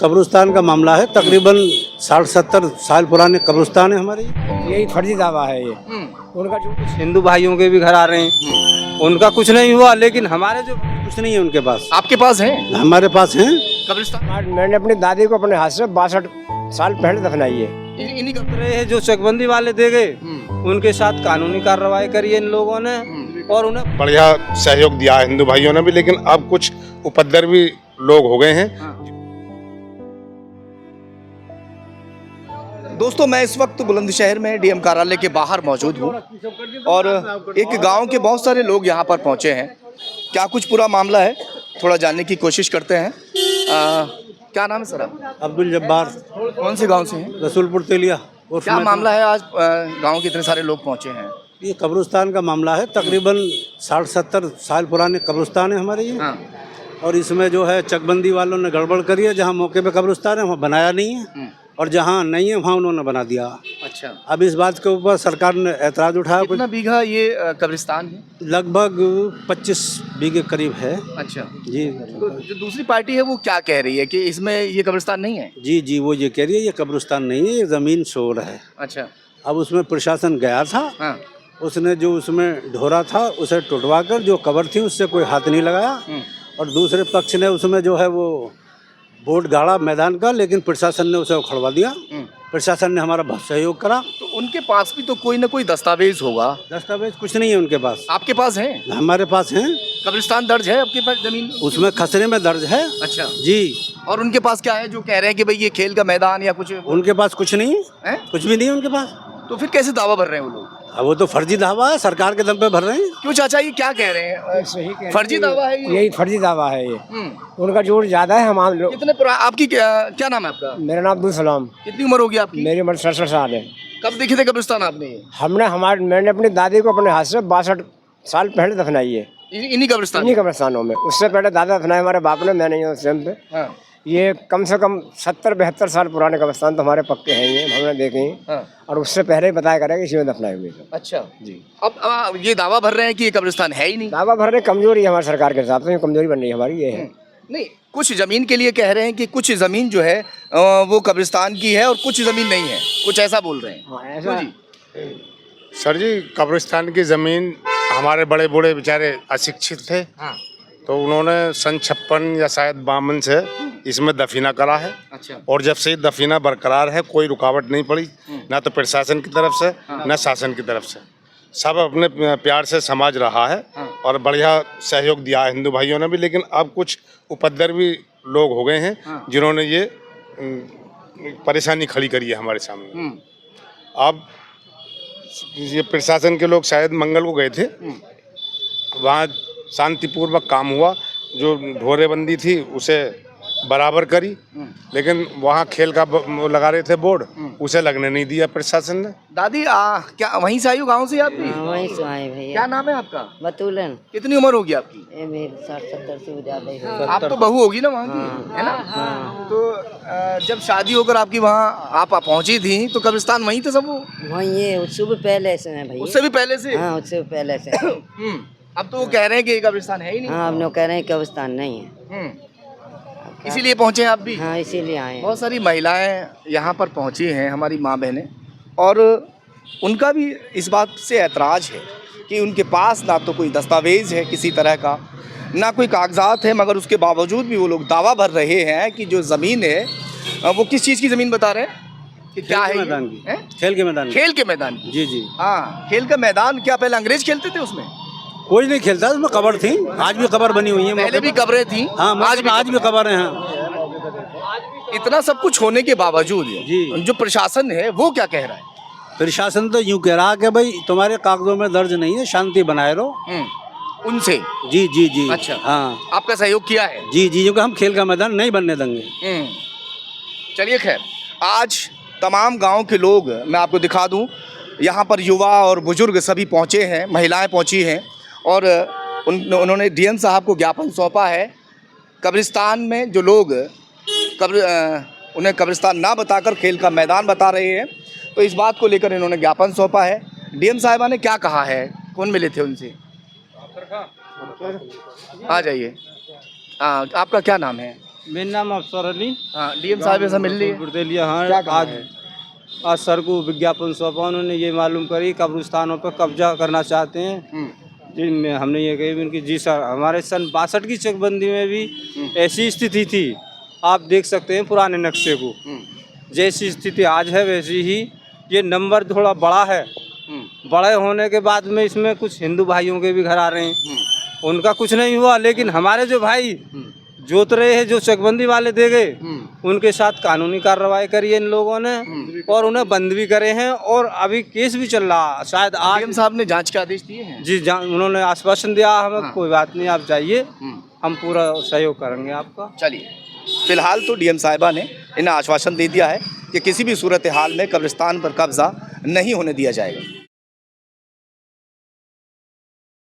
कब्रिस्तान का मामला है। तकरीबन 60-70 साल पुराने कब्रिस्तान है हमारे। यही फर्जी दावा है ये। उनका जो कुछ हिंदू भाइयों के भी घर आ रहे हैं, उनका कुछ नहीं हुआ, लेकिन हमारे जो कुछ नहीं है उनके पास। आपके पास है हमारे पास है। कब्रिस्तान? मैंने अपनी दादी को अपने हाथ से 62 साल पहले दफनाई है। इन्हीं का रहे हैं जो चकबंदी वाले दे गए, उनके साथ कानूनी कार्रवाई करी है इन लोगों ने और उन्हें बढ़िया सहयोग दिया है हिंदू भाइयों ने भी, लेकिन अब कुछ उपद्रवी लोग हो गए हैं। दोस्तों, मैं इस वक्त बुलंदशहर में डीएम कार्यालय के बाहर मौजूद हूँ और एक गांव के बहुत सारे लोग यहाँ पर पहुँचे हैं। क्या कुछ पूरा मामला है, थोड़ा जानने की कोशिश करते हैं। क्या नाम है सर आप? अब्दुल जब्बार, कौन से गांव से हैं? रसूलपुर तेलिया। क्या मामला है आज गांव के इतने सारे लोग पहुँचे हैं? ये कब्रिस्तान का मामला है। तकरीबन 60-70 साल पुराने कब्रिस्तान है हमारे ये। हाँ। और इसमें जो है चकबंदी वालों ने गड़बड़ करी है। जहाँ मौके पे कब्रिस्तान है वहाँ बनाया नहीं है, और जहाँ नहीं है वहाँ उन्होंने बना दिया। अच्छा, अब इस बात के ऊपर सरकार ने ऐतराज उठाया। कितना बीघा ये कब्रिस्तान है? लगभग 25 बीघे करीब है। अच्छा जी तो जो दूसरी पार्टी है वो क्या कह रही है कि इसमें ये कब्रिस्तान नहीं है? जी, वो ये कह रही है ये कब्रिस्तान नहीं है, ये ज़मीन शोर है। अच्छा। अब उसमें प्रशासन गया था। हाँ। उसने जो उसमें ढोरा था उसे टुटवा कर जो कबर थी उससे कोई हाथ नहीं लगाया, और दूसरे पक्ष ने उसमें जो है वो बोर्ड गाड़ा मैदान का, लेकिन प्रशासन ने उसे उखड़वा दिया। प्रशासन ने हमारा बहुत सहयोग करा। तो उनके पास भी तो कोई ना कोई दस्तावेज होगा। दस्तावेज कुछ नहीं है उनके पास। आपके पास है? हमारे पास है। कब्रिस्तान दर्ज है आपके पास जमीन? उसमें खसरे में दर्ज है। अच्छा जी। और उनके पास क्या है जो कह रहे हैं कि भाई ये खेल का मैदान या कुछ उनके पास कुछ नहीं है? कुछ भी नहीं है उनके पास। तो फिर कैसे दावा भर रहे हैं वो लोग? अब वो तो फर्जी दावा है, सरकार के दम पे भर रहे हैं। क्यों चाचा, ये क्या कह रहे हैं? सही कह रहे हैं। फर्जी दावा है ये? यही फर्जी दावा है ये। उनका जोर ज्यादा है। हम आम लोग। कितने आपकी क्या नाम है आपका? मेरा नाम अब्दुल सलाम। कितनी उम्र होगी आपकी? मेरी उम्र 67 साल है। कब देखे थे कब्रिस्तान आपने ये? मैंने अपनी दादी को अपने हाथ से 62 साल पहले दफनाई है। इन्हीं कब्रिस्तान? इन्हीं कब्रिस्तानों में। उससे पहले दादा दफनाए हमारे बाप ने, मैं नहीं हूँ उस टाइम पे। हाँ। ये कम से कम 70-72 साल पुराने कब्रिस्तान तो हमारे पक्के हैं, ये हमने देखे हैं। हाँ। और उससे पहले ही बताया करेगा इसी में दफनाए हुए थे। अच्छा जी। अब ये दावा भर रहे हैं कि ये कब्रिस्तान है ही नहीं। दावा भरने कमजोरी है हमारी सरकार के हिसाब से, कमजोरी बन रही है हमारी, ये है। नहीं, कुछ जमीन के लिए कह रहे हैं कि कुछ जमीन जो है वो कब्रिस्तान की है और कुछ जमीन नहीं है, कुछ ऐसा बोल रहे हैं। हाँ, ऐसा जी। सर जी, कब्रिस्तान की ज़मीन हमारे बड़े बूढ़े बेचारे अशिक्षित थे। हाँ। तो उन्होंने सन 56 या शायद 52 से इसमें दफीना करा है। अच्छा। और जब से ये दफीना बरकरार है, कोई रुकावट नहीं पड़ी, ना तो प्रशासन की तरफ से ना शासन की तरफ से। सब अपने प्यार से समाज रहा है और बढ़िया सहयोग दिया है हिंदू भाइयों ने भी, लेकिन अब कुछ उपद्रवी लोग हो गए हैं जिन्होंने ये परेशानी खड़ी करी है हमारे सामने। अब ये प्रशासन के लोग शायद मंगल को गए थे, वहाँ शांतिपूर्वक काम हुआ, जो ढोरेबंदी थी उसे बराबर करी, लेकिन वहाँ खेल का वो लगा रहे थे बोर्ड, उसे लगने नहीं दिया प्रशासन ने। दादी क्या वहीं से आई हो, गाँव से आप भी? वहीं से आए भैया। क्या नाम है आपका? बतूलन। कितनी उम्र होगी आपकी? ये मेरी 60-70 से ज्यादा ही है। आप तो बहू होगी ना वहाँ की, है ना? तो जब शादी होकर आपकी वहाँ आप पहुँची थी तो कब्रिस्तान वहीं थे सब? वो वहीं ये उससे भी पहले से है भैया। उससे भी पहले से? हाँ, उससे भी पहले से। अब तो वो कह रहे हैं कि कब्रिस्तान है ही नहीं। हाँ, अब लोग कह रहे हैं कब्रिस्तान नहीं है। इसीलिए पहुँचे हैं आप भी? हाँ, इसीलिए आए हैं। बहुत सारी महिलाएं यहाँ पर पहुँची हैं, हमारी माँ बहनें, और उनका भी इस बात से ऐतराज़ है कि उनके पास ना तो कोई दस्तावेज़ है किसी तरह का, ना कोई कागजात है, मगर उसके बावजूद भी वो लोग दावा भर रहे हैं कि जो ज़मीन है वो किस चीज़ की ज़मीन बता रहे हैं कि क्या है? मैदान की। है? खेल के मैदान। खेल के मैदान की। जी जी। हाँ, खेल का मैदान। क्या पहले अंग्रेज खेलते थे उसमें? कोई नहीं खेलता, उसमें कबर थी, आज भी कबर बनी हुई है। पहले भी कब्रें थी। हाँ, आज भी कबर है। हाँ। इतना सब कुछ होने के बावजूद जी। जो प्रशासन है वो क्या कह रहा है? प्रशासन तो यूँ कह रहा कि भाई तुम्हारे कागजों में दर्ज नहीं है, शांति बनाए रहो। उनसे? जी जी जी। अच्छा। हाँ, आपका सहयोग किया है? जी जी, क्योंकि हम खेल का मैदान नहीं बनने देंगे। चलिए, खैर, आज तमाम गांव के लोग, मैं आपको दिखा दूं, यहाँ पर युवा और बुजुर्ग सभी पहुँचे हैं, महिलाएं पहुँची हैं, और उन्होंने डीएम साहब को ज्ञापन सौंपा है। कब्रिस्तान में जो लोग उन्हें कब्रिस्तान ना बताकर खेल का मैदान बता रहे हैं, तो इस बात को लेकर इन्होंने ज्ञापन सौंपा है। डीएम साहिबा ने क्या कहा है? कौन मिले थे उनसे? आ जाइए। आपका क्या नाम है? मेरा नाम अफसर अली हाँ, डीएम साहब ऐसा मिल रही है। बुरदेलिया। हाँ, आज सर को विज्ञापन सौंपा, उन्होंने ये मालूम करी कब्रिस्तानों पर कब्जा करना चाहते हैं। जी हमने ये कही उनकी, जी सर हमारे सन 62 की चकबंदी में भी ऐसी स्थिति थी, आप देख सकते हैं पुराने नक्शे को, जैसी स्थिति आज है वैसी ही। ये नंबर थोड़ा बड़ा है, बड़े होने के बाद में इसमें कुछ हिंदू भाइयों के भी घर आ रहे हैं, उनका कुछ नहीं हुआ, लेकिन हमारे जो भाई जोत रहे हैं, जो चकबंदी वाले दे गए, उनके साथ कानूनी कार्रवाई करी है इन लोगों ने और उन्हें बंद भी करे हैं और अभी केस भी चल रहा। शायद आज डीएम साहब ने जांच के आदेश दिए हैं। जी उन्होंने आश्वासन दिया हमें, कोई बात नहीं आप जाइए, हम पूरा सहयोग करेंगे आपका। चलिए, फिलहाल तो डीएम साहिबा ने इन्हें आश्वासन दे दिया है कि किसी भी सूरत हाल में कब्रिस्तान पर कब्जा नहीं होने दिया जाएगा।